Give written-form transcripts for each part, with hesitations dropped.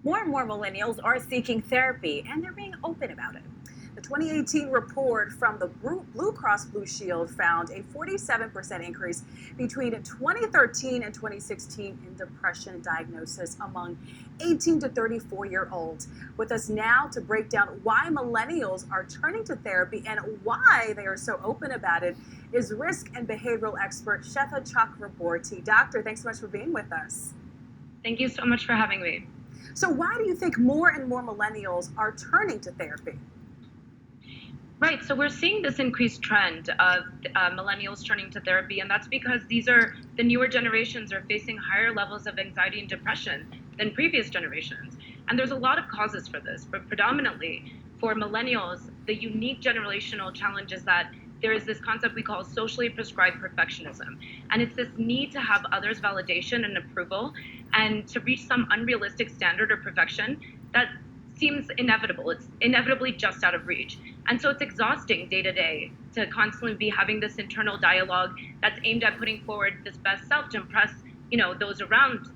More and more millennials are seeking therapy and they're being open about it. The 2018 report from the Blue Cross Blue Shield found a 47% increase between 2013 and 2016 in depression diagnosis among 18 to 34-year-olds. With us now to break down why millennials are turning to therapy and why they are so open about it is risk and behavioral expert Sweta Chakraborty. Doctor, thanks so much for being with us. Thank you so much for having me. So, why do you think more and more millennials are turning to therapy? Right, so we're seeing this increased trend of millennials turning to therapy, and that's because these are the newer generations are facing higher levels of anxiety and depression than previous generations. And there's a lot of causes for this, but predominantly for millennials, the unique generational challenge is that there is this concept we call socially prescribed perfectionism. And it's this need to have others' validation and approval and to reach some unrealistic standard or perfection that seems inevitable. It's inevitably just out of reach. And so it's exhausting day to day to constantly be having this internal dialogue that's aimed at putting forward this best self to impress, those around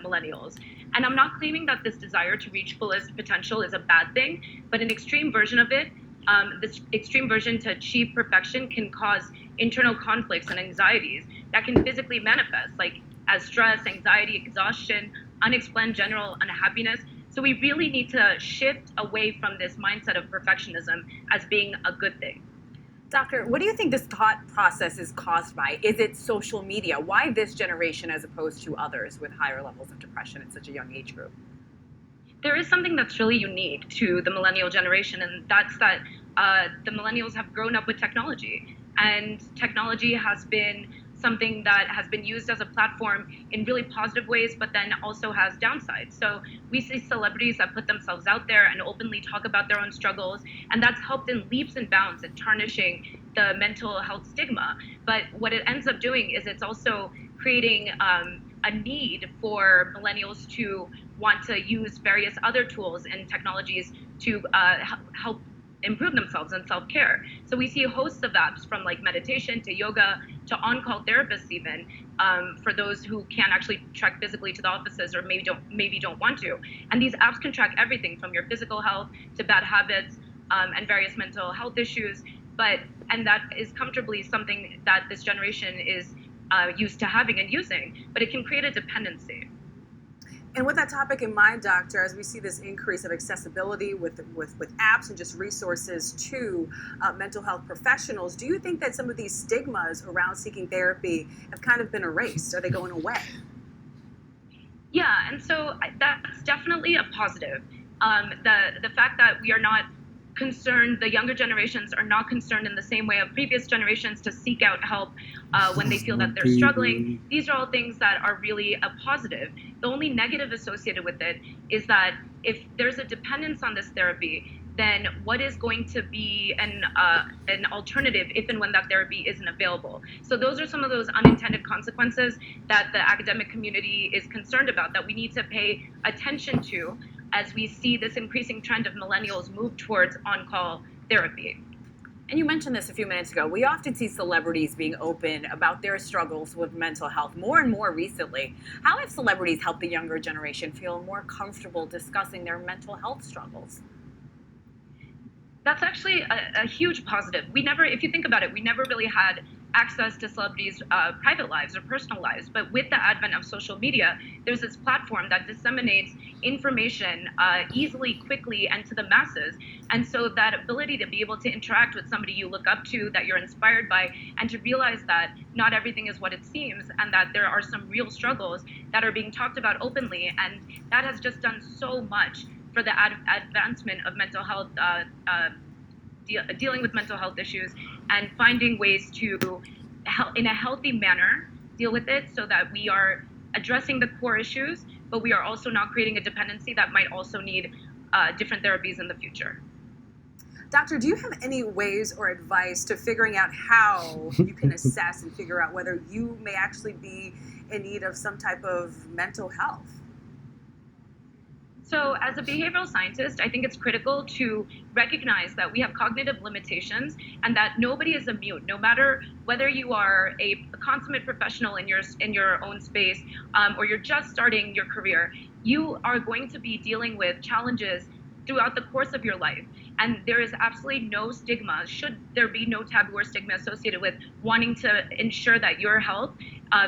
millennials. And I'm not claiming that this desire to reach fullest potential is a bad thing, but an extreme version of it, this extreme version to achieve perfection can cause internal conflicts and anxieties that can physically manifest, like as stress, anxiety, exhaustion, unexplained general unhappiness. So we really need to shift away from this mindset of perfectionism as being a good thing. Doctor, what do you think this thought process is caused by? Is it social media? Why this generation as opposed to others with higher levels of depression at such a young age group? There is something that's really unique to the millennial generation, and that's that the millennials have grown up with technology, and technology has been something that has been used as a platform in really positive ways, but then also has downsides. So we see celebrities that put themselves out there and openly talk about their own struggles, and that's helped in leaps and bounds in tarnishing the mental health stigma. But what it ends up doing is it's also creating a need for millennials to want to use various other tools and technologies to help improve themselves and self-care. So we see hosts of apps from like meditation to yoga to on-call therapists even for those who can't actually trek physically to the offices or maybe don't want to. And these apps can track everything from your physical health to bad habits and various mental health issues. And that is comfortably something that this generation is used to having and using, but it can create a dependency. And with that topic in mind, doctor, as we see this increase of accessibility with apps and just resources to mental health professionals, do you think that some of these stigmas around seeking therapy have kind of been erased? Are they going away? Yeah, and so that's definitely a positive. The fact that we are not concerned, the younger generations are not concerned in the same way of previous generations to seek out help when they feel that they're struggling. These are all things that are really a positive. The only negative associated with it is that if there's a dependence on this therapy, then what is going to be an alternative if and when that therapy isn't available? So those are some of those unintended consequences that the academic community is concerned about, that we need to pay attention to as we see this increasing trend of millennials move towards on-call therapy. And you mentioned this a few minutes ago. We often see celebrities being open about their struggles with mental health more and more recently. How have celebrities helped the younger generation feel more comfortable discussing their mental health struggles? That's actually a huge positive. If you think about it, we never really had access to celebrities' private lives or personal lives. But with the advent of social media, there's this platform that disseminates information easily, quickly, and to the masses. And so that ability to be able to interact with somebody you look up to, that you're inspired by, and to realize that not everything is what it seems, and that there are some real struggles that are being talked about openly. And that has just done so much for the advancement of mental health, dealing with mental health issues, and finding ways to, in a healthy manner, deal with it so that we are addressing the core issues, but we are also not creating a dependency that might also need different therapies in the future. Doctor, do you have any ways or advice to figuring out how you can assess and figure out whether you may actually be in need of some type of mental health? So as a behavioral scientist, I think it's critical to recognize that we have cognitive limitations and that nobody is immune, no matter whether you are a consummate professional in your own space, or you're just starting your career. You are going to be dealing with challenges throughout the course of your life. And there is absolutely no stigma, should there be no taboo or stigma associated with wanting to ensure that your health,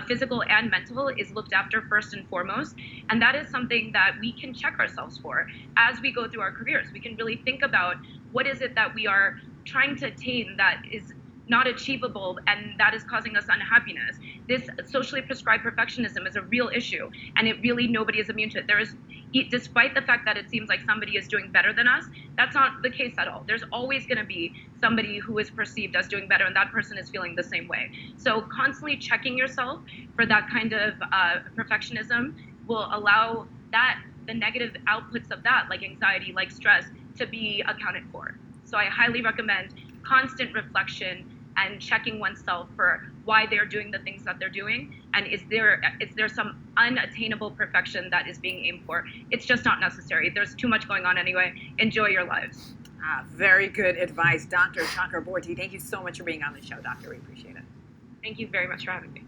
physical and mental, is looked after first and foremost. And that is something that we can check ourselves for as we go through our careers. We can really think about what is it that we are trying to attain that is not achievable and that is causing us unhappiness. This socially prescribed perfectionism is a real issue, and it really, nobody is immune to it. Despite the fact that it seems like somebody is doing better than us, that's not the case at all. There's always going to be somebody who is perceived as doing better, and that person is feeling the same way. So constantly checking yourself for that kind of perfectionism will allow the negative outputs of that, like anxiety, like stress, to be accounted for. So I highly recommend constant reflection and checking oneself for why they're doing the things that they're doing, and is there some unattainable perfection that is being aimed for. It's just not necessary. There's too much going on anyway. Enjoy your lives. Very good advice, Dr. Chakraborty. Thank you so much for being on the show, Doctor. We appreciate it. Thank you very much for having me.